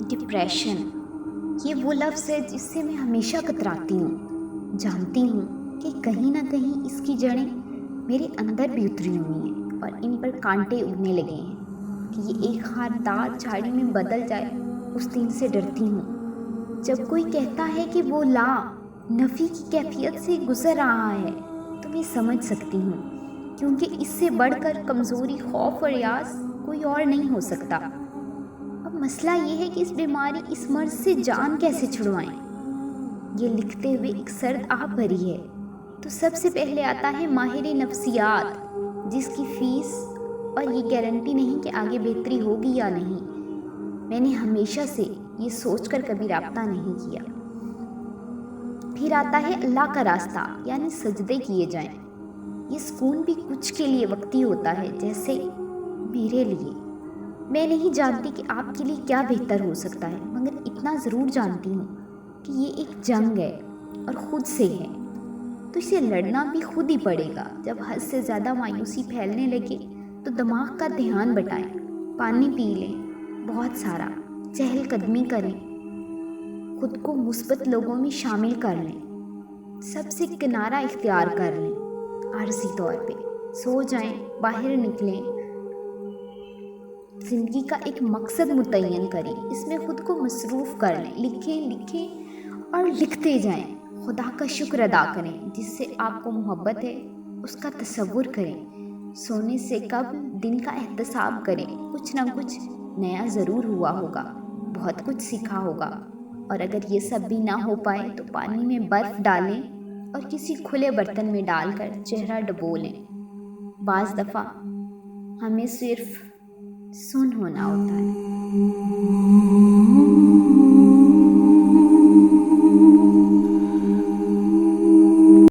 Depression, یہ وہ لفظ ہے جس سے میں ہمیشہ کتراتی ہوں۔ جانتی ہوں کہ کہیں نہ کہیں اس کی جڑیں میرے اندر بھی اتری ہوئی ہیں اور ان پر کانٹے اگنے لگے ہیں کہ یہ ایک ہاتھ دانت جھاڑی میں بدل جائے، اس دن سے ڈرتی ہوں۔ جب کوئی کہتا ہے کہ وہ لا نفی کی کیفیت سے گزر رہا ہے تو میں سمجھ سکتی ہوں، کیونکہ اس سے بڑھ کر کمزوری، خوف اور یاس کوئی اور نہیں ہو سکتا۔ اب مسئلہ یہ ہے کہ اس بیماری، اس مرض سے جان کیسے چھڑوائیں۔ یہ لکھتے ہوئے ایک سرد آہ بھری ہے تو سب سے پہلے آتا ہے ماہر نفسیات، جس کی فیس اور یہ گارنٹی نہیں کہ آگے بہتری ہوگی یا نہیں۔ میں نے ہمیشہ سے یہ سوچ کر کبھی رابطہ نہیں کیا۔ پھر آتا ہے اللہ کا راستہ، یعنی سجدے کیے جائیں۔ یہ سکون بھی کچھ کے لیے وقتی ہوتا ہے، جیسے میرے لیے۔ میں نہیں جانتی کہ آپ کے لیے کیا بہتر ہو سکتا ہے، مگر اتنا ضرور جانتی ہوں کہ یہ ایک جنگ ہے اور خود سے ہے، تو اسے لڑنا بھی خود ہی پڑے گا۔ جب حد سے زیادہ مایوسی پھیلنے لگے تو دماغ کا دھیان بٹائیں، پانی پی لیں بہت سارا، چہل قدمی کریں، خود کو مثبت لوگوں میں شامل کر لیں، سب سے کنارہ اختیار کر لیں، عارضی طور پہ سو جائیں، باہر نکلیں، زندگی کا ایک مقصد متعین کریں، اس میں خود کو مصروف کر لیں، لکھیں اور لکھتے جائیں، خدا کا شکر ادا کریں جس سے آپ کو محبت ہے، اس کا تصور کریں، سونے سے قبل دن کا احتساب کریں، کچھ نہ کچھ نیا ضرور ہوا ہوگا، بہت کچھ سیکھا ہوگا، اور اگر یہ سب بھی نہ ہو پائے تو پانی میں برف ڈالیں اور کسی کھلے برتن میں ڈال کر چہرہ ڈبو لیں۔ بعض دفعہ ہمیں صرف سن ہونا ہوتا ہے۔